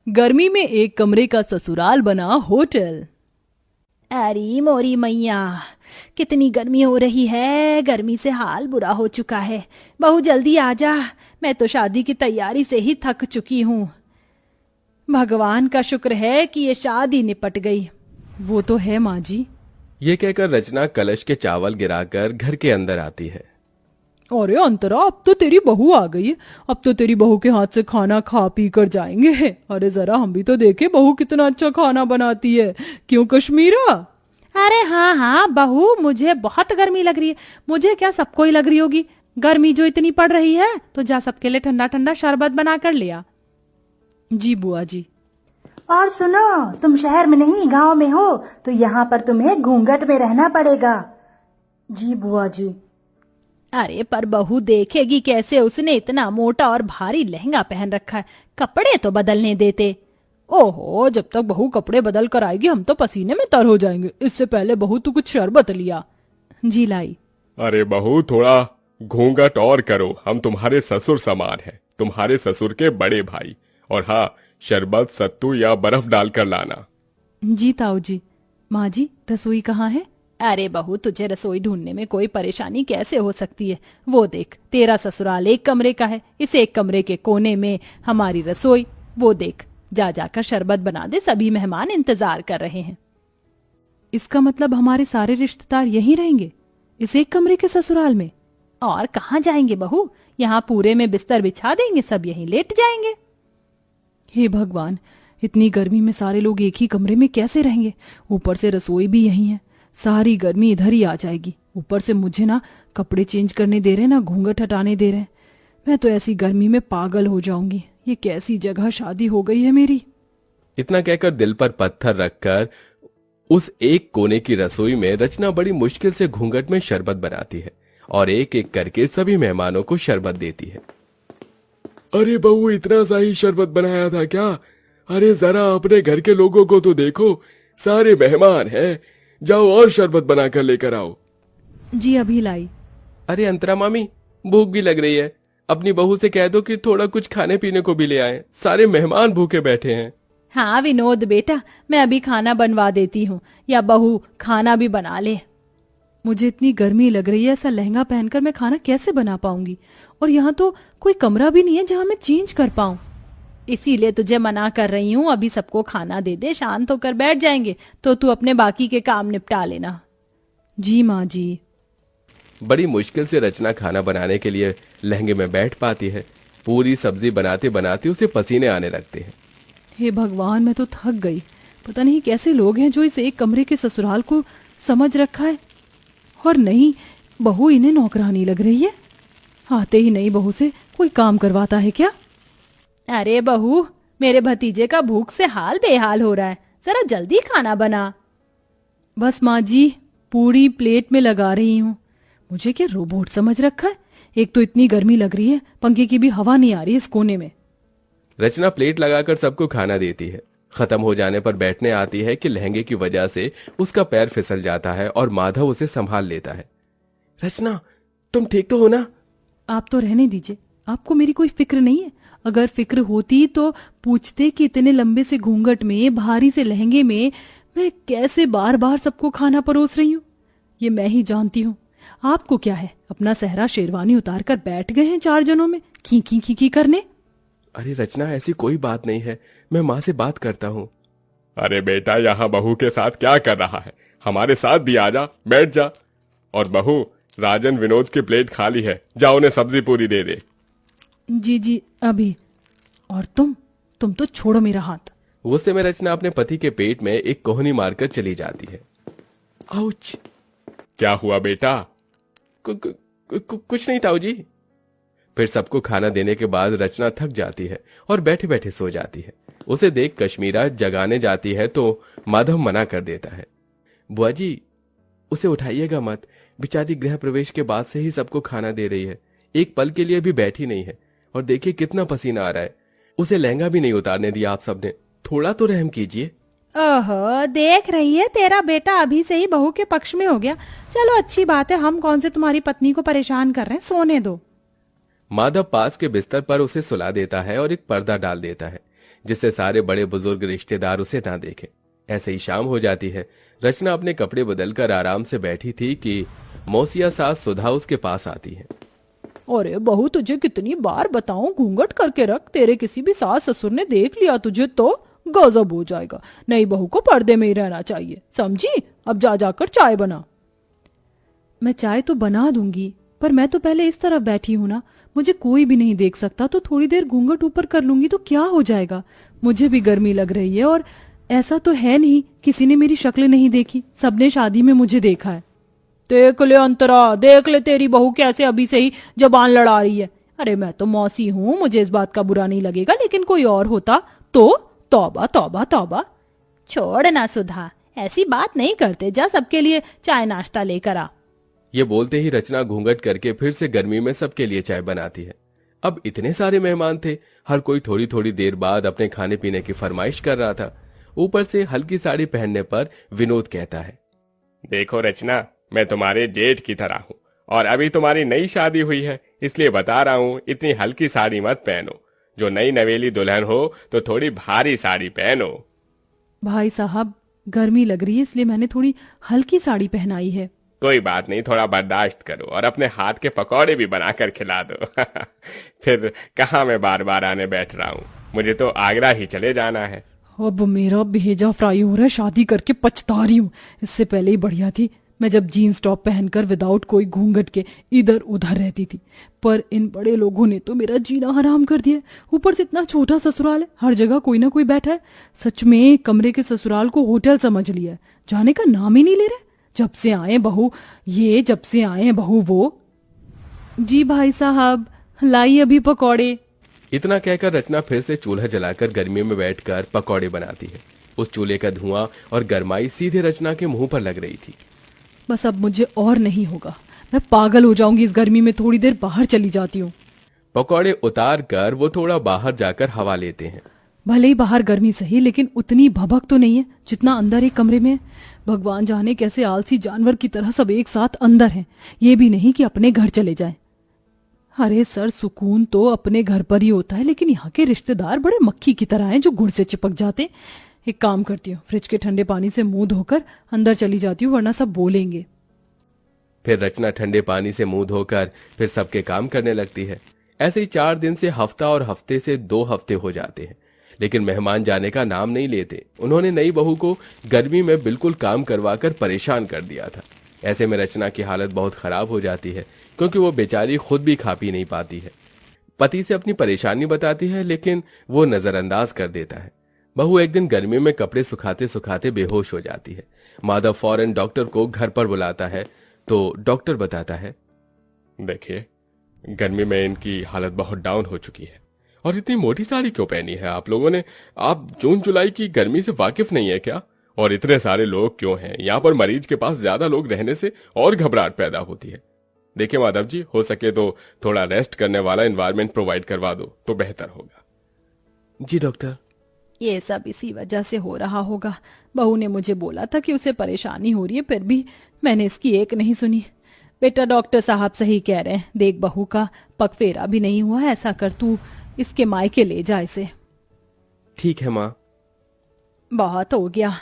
गर्मी में एक कमरे का ससुराल बना होटल। अरे मोरी मैया, कितनी गर्मी हो रही है। गर्मी से हाल बुरा हो चुका है। बहू जल्दी आ जा, मैं तो शादी की तैयारी से ही थक चुकी हूँ। भगवान का शुक्र है कि ये शादी निपट गई। वो तो है माँ जी। ये कहकर रचना कलश के चावल गिराकर घर के अंदर आती है। अरे अंतरा, अब तो तेरी बहू आ गई है। अब तो तेरी बहू के हाथ से खाना खा पी कर जाएंगे। अरे जरा हम भी तो देखे बहू कितना अच्छा खाना बनाती है। क्यों कश्मीरा? अरे हाँ हाँ बहू, मुझे बहुत गर्मी लग रही है। मुझे क्या, सबको ही लग रही होगी। गर्मी जो इतनी पड़ रही है, तो जा सबके लिए ठंडा ठंडा शरबत बना कर लिया। जी बुआ जी। और सुनो, तुम शहर में नहीं गांव में हो, तो यहाँ पर तुम्हें घूंघट में रहना पड़ेगा। जी बुआ जी। अरे पर बहू देखेगी कैसे? उसने इतना मोटा और भारी लहंगा पहन रखा है, कपड़े तो बदलने देते। ओहो, जब तक बहू कपड़े बदल कर आएगी हम तो पसीने में तर हो जाएंगे। इससे पहले बहू तू कुछ शरबत लिया। जी लाई। अरे बहू, थोड़ा घूंघट और करो, हम तुम्हारे ससुर समान हैं, तुम्हारे ससुर के बड़े भाई। और हाँ, शरबत सत्तू या बर्फ डालकर लाना। जी ताऊ जी। माँ जी, रसोई कहाँ है? अरे बहू, तुझे रसोई ढूंढने में कोई परेशानी कैसे हो सकती है? वो देख, तेरा ससुराल एक कमरे का है, इस एक कमरे के कोने में हमारी रसोई। वो देख, जा जाकर शरबत बना दे, सभी मेहमान इंतजार कर रहे हैं। इसका मतलब हमारे सारे रिश्तेदार यहीं रहेंगे, इस एक कमरे के ससुराल में? और कहाँ जाएंगे बहू? यहाँ पूरे में बिस्तर बिछा देंगे, सब यहीं लेट जाएंगे। हे भगवान, इतनी गर्मी में सारे लोग एक ही कमरे में कैसे रहेंगे? ऊपर से रसोई भी यहीं है, सारी गर्मी इधर ही आ जाएगी। ऊपर से मुझे ना कपड़े चेंज करने दे रहे, ना घूंघट हटाने दे रहे। मैं तो ऐसी गर्मी में पागल हो जाऊंगी। ये कैसी जगह शादी हो गई है मेरी। इतना कहकर दिल पर पत्थर रखकर उस एक कोने की रसोई में रचना बड़ी मुश्किल से घूंघट में शरबत बनाती है और एक एक करके सभी मेहमानों को शरबत देती है। अरे बहू, इतना सा ही शरबत बनाया था क्या? अरे जरा अपने घर के लोगों को तो देखो, सारे मेहमान हैं। जाओ और शरबत बनाकर लेकर आओ। जी अभी लाई। अरे अंतरा मामी, भूख भी लग रही है, अपनी बहू से कह दो कि थोड़ा कुछ खाने पीने को भी ले आए, सारे मेहमान भूखे बैठे हैं। हाँ विनोद बेटा, मैं अभी खाना बनवा देती हूँ, या बहू खाना भी बना ले। मुझे इतनी गर्मी लग रही है, ऐसा लहंगा पहनकर मैं खाना कैसे बना पाऊंगी? और यहाँ तो कोई कमरा भी नहीं है जहाँ मैं चेंज कर पाऊं। इसीलिए तुझे मना कर रही हूँ, अभी सबको खाना दे दे, शांत होकर बैठ जाएंगे, तो तू अपने बाकी के काम निपटा लेना। जी माँ जी। बड़ी मुश्किल से रचना खाना बनाने के लिए लहंगे में बैठ पाती है। पूरी सब्जी बनाते बनाते उसे पसीने आने लगते हैं। हे भगवान, मैं तो थक गई। पता नहीं कैसे लोग हैं जो इस एक कमरे के ससुराल को समझ रखा है। और नहीं, बहू इन्हें नौकरानी लग रही है। आते ही नई बहू से कोई काम करवाता है क्या? अरे बहू, मेरे भतीजे का भूख से हाल बेहाल हो रहा है, जरा जल्दी खाना बना। बस माँ जी, पूरी प्लेट में लगा रही हूँ। मुझे क्या रोबोट समझ रखा है? एक तो इतनी गर्मी लग रही है, पंखे की भी हवा नहीं आ रही इस कोने में। रचना प्लेट लगाकर सबको खाना देती है। खत्म हो जाने पर बैठने आती है कि लहंगे की वजह से उसका पैर फिसल जाता है और माधव उसे संभाल लेता है। रचना, तुम ठीक तो हो ना? आप तो रहने दीजिए, आपको मेरी कोई फिक्र नहीं है। अगर फिक्र होती तो पूछते कि इतने लंबे से घूंघट में, भारी से लहंगे में मैं कैसे बार बार सबको खाना परोस रही हूँ। ये मैं ही जानती हूँ। आपको क्या है, अपना सहरा शेरवानी उतार कर बैठ गए हैं 4 जनों में खी खी खी खी करने। अरे रचना, ऐसी कोई बात नहीं है, मैं माँ से बात करता हूँ। अरे बेटा, यहाँ बहू के साथ क्या कर रहा है? हमारे साथ भी आ जा, बैठ जा। और बहू, राजन विनोद की प्लेट खाली है, जा उन्हें सब्जी पूरी दे दे। जी जी अभी। और तुम तो छोड़ो मेरा हाथ। उस समय रचना अपने पति के पेट में एक कोहनी मारकर चली जाती है। आउच! क्या हुआ बेटा? कुछ नहीं ताऊ जी। फिर सबको खाना देने के बाद रचना थक जाती है और बैठे बैठे सो जाती है। उसे देख कश्मीरा जगाने जाती है तो माधव मना कर देता है। बुआ जी, उसे उठाइएगा मत, बेचारी गृह प्रवेश के बाद से ही सबको खाना दे रही है, एक पल के लिए भी बैठी नहीं है। और देखिए कितना पसीना आ रहा है, उसे लहंगा भी नहीं उतारने दिया आप सबने, थोड़ा तो रहम कीजिए। ओहो, देख रही है, तेरा बेटा अभी से ही बहू के पक्ष में हो गया। चलो अच्छी बात है, हम कौन से तुम्हारी पत्नी को परेशान कर रहे हैं, सोने दो। माधव पास के बिस्तर पर उसे सुला देता है और एक पर्दा डाल देता है, जिससे सारे बड़े बुजुर्ग रिश्तेदार उसे ना देखें। ऐसे ही शाम हो जाती है। रचना अपने कपड़े बदलकर आराम से बैठी थी कि मौसिया सास सुधा उसके पास आती है। अरे बहू, तुझे कितनी बार बताऊं घूंघट करके रख, तेरे किसी भी सास ससुर ने देख लिया तुझे तो गजब हो जाएगा। नई बहू को पर्दे में ही रहना चाहिए, समझी? अब जा जाकर चाय बना। मैं चाय तो बना दूंगी, पर मैं तो पहले इस तरफ बैठी हूं ना, मुझे कोई भी नहीं देख सकता, तो थोड़ी देर घूंघट ऊपर कर लूंगी तो क्या हो जाएगा। मुझे भी गर्मी लग रही है, और ऐसा तो है नहीं किसी ने मेरी शक्ल नहीं देखी, सबने शादी में मुझे देखा है। देख ले अंतरा, देख ले तेरी बहू कैसे अभी से ही जबान लड़ा रही है। अरे मैं तो मौसी हूँ, मुझे इस बात का बुरा नहीं लगेगा, लेकिन कोई और होता तो तौबा तौबा तौबा। छोड़ ना सुधा, ऐसी बात नहीं करते, जा सबके लिए चाय नाश्ता लेकर आ। ये बोलते ही रचना घूंघट करके फिर से गर्मी में सबके लिए चाय बनाती है। अब इतने सारे मेहमान थे, हर कोई थोड़ी थोड़ी देर बाद अपने खाने पीने की फरमाइश कर रहा था। ऊपर से हल्की साड़ी पहनने पर विनोद कहता है, देखो रचना, मैं तुम्हारे जेठ की तरह हूँ और अभी तुम्हारी नई शादी हुई है, इसलिए बता रहा हूँ इतनी हल्की साड़ी मत पहनो। जो नई नवेली दुल्हन हो तो थोड़ी भारी साड़ी पहनो। भाई साहब, गर्मी लग रही है इसलिए मैंने थोड़ी हल्की साड़ी पहनाई है। कोई बात नहीं, थोड़ा बर्दाश्त करो और अपने हाथ के पकौड़े भी बनाकर खिला दो। फिर कहाँ मैं बार बार आने बैठ रहा हूँ, मुझे तो आगरा ही चले जाना है। अब मेरा भेजा फ्राई हो रहा है, शादी करके पछता रही हूँ। इससे पहले ही बढ़िया थी मैं जब जीन्स टॉप पहनकर विदाउट कोई घूंघट के इधर उधर रहती थी, पर इन बड़े लोगों ने तो मेरा जीना हराम कर दिया। ऊपर से इतना छोटा ससुराल है, हर जगह कोई ना कोई बैठा है। सच में कमरे के ससुराल को होटल समझ लिया है, जाने का नाम ही नहीं ले रहे। जब से आए बहू ये, जब से आए बहू वो। जी भाई साहब, लाई अभी पकौड़े। इतना कहकर रचना फिर से चूल्हा जलाकर गर्मी में बैठकर पकौड़े बनाती है। उस चूल्हे का धुआं और गर्माई सीधे रचना के मुंह पर लग रही थी। बस अब मुझे और नहीं होगा, मैं पागल हो जाऊंगी इस गर्मी में, थोड़ी देर बाहर चली जाती हूँ। पकौड़े उतार कर वो थोड़ा बाहर जाकर हवा लेते हैं। भले ही बाहर गर्मी सही, लेकिन उतनी भभक तो नहीं है जितना अंदर एक कमरे में है। भगवान जाने कैसे आलसी जानवर की तरह सब एक साथ अंदर हैं, ये भी नहीं कि अपने घर चले जाएं। अरे सर, सुकून तो अपने घर पर ही होता है, लेकिन यहाँ के रिश्तेदार बड़े मक्खी की तरह हैं जो गुड़ से चिपक जाते। एक काम करती हूँ, फ्रिज के ठंडे पानी से मुंह धोकर अंदर चली जाती हूँ, वरना सब बोलेंगे। फिर रचना ठंडे पानी से मुंह धोकर फिर सबके काम करने लगती है। ऐसे ही 4 दिन से हफ्ता और हफ्ते से 2 हफ्ते हो जाते हैं, लेकिन मेहमान जाने का नाम नहीं लेते। उन्होंने नई बहू को गर्मी में बिल्कुल काम करवाकर परेशान कर दिया था। ऐसे में रचना की हालत बहुत खराब हो जाती है, क्योंकि वो बेचारी खुद भी खा पी नहीं पाती है। पति से अपनी परेशानी बताती है, लेकिन वो नजरअंदाज कर देता है। बहू एक दिन गर्मी में कपड़े सुखाते सुखाते बेहोश हो जाती है। माधव फौरन डॉक्टर को घर पर बुलाता है, तो डॉक्टर बताता है, देखिए, गर्मी में इनकी हालत बहुत डाउन हो चुकी है। और इतनी मोटी साड़ी क्यों पहनी है आप लोगों ने? आप जून जुलाई की गर्मी से वाकिफ नहीं है क्या? और इतने सारे लोग क्यों हैं? यहाँ पर मरीज के पास ज्यादा लोग रहने से और घबराहट पैदा होती है। देखिए माधव जी, हो सके तो थोड़ा रेस्ट करने वाला एनवायरनमेंट प्रोवाइड करवा दो तो बेहतर होगा। जी डॉक्टर। ये सब इसी वजह से हो रहा होगा। बहू ने मुझे बोला था कि उसे परेशानी हो रही है, फिर भी मैंने इसकी एक नहीं सुनी। बेटा, डॉक्टर साहब सही कह रहे हैं। देख, बहू का पगफेरा भी नहीं हुआ, ऐसा कर तू इसके मायके ले जा इसे। ठीक है माँ। बहुत हो गया,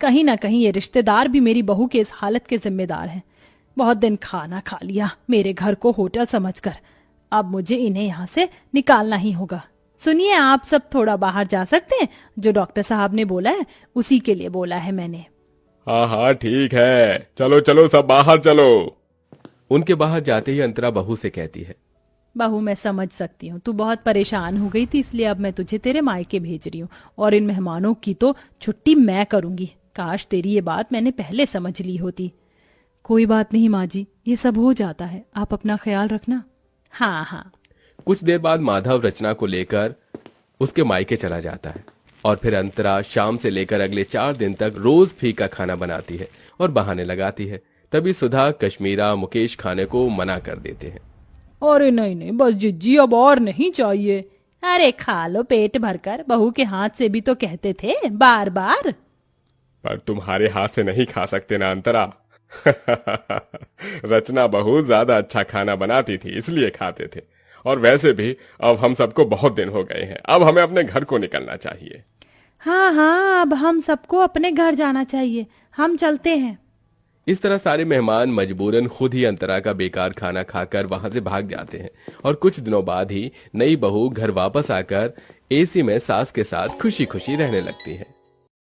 कहीं ना कहीं ये रिश्तेदार भी मेरी बहू के इस हालत के जिम्मेदार हैं। बहुत दिन खाना खा लिया मेरे घर को होटल समझकर, अब मुझे इन्हें यहाँ से निकालना ही होगा। सुनिए, आप सब थोड़ा बाहर जा सकते हैं? जो डॉक्टर साहब ने बोला है उसी के लिए बोला है मैंने। हाँ हाँ ठीक है, चलो चलो सब बाहर चलो। उनके बाहर जाते ही अंतरा बहू से कहती है, बहू मैं समझ सकती हूँ, तू बहुत परेशान हो गई थी, इसलिए अब मैं तुझे तेरे मायके भेज रही हूँ और इन मेहमानों की तो छुट्टी मैं करूंगी। काश तेरी ये बात मैंने पहले समझ ली होती। कोई बात नहीं माँ जी, ये सब हो जाता है, आप अपना ख्याल रखना। हाँ हाँ। कुछ देर बाद माधव रचना को लेकर उसके मायके चला जाता है और फिर अंतरा शाम से लेकर अगले 4 दिन तक रोज फीका खाना बनाती है और बहाने लगाती है। तभी सुधा, कश्मीरा, मुकेश खाने को मना कर देते हैं। अरे नहीं नहीं, बस जिज्जी, अब और नहीं चाहिए। अरे खा लो पेट भरकर, बहू के हाथ से भी तो कहते थे बार बार। पर तुम्हारे हाथ से नहीं खा सकते ना अंतरा। रचना बहुत ज्यादा अच्छा खाना बनाती थी, इसलिए खाते थे। और वैसे भी अब हम सबको बहुत दिन हो गए हैं, अब हमें अपने घर को निकलना चाहिए। हाँ हाँ, अब हम सबको अपने घर जाना चाहिए, हम चलते हैं। इस तरह सारे मेहमान मजबूरन खुद ही अंतरा का बेकार खाना खाकर वहां से भाग जाते हैं और कुछ दिनों बाद ही नई बहू घर वापस आकर एसी में सास के साथ खुशी खुशी रहने लगती है।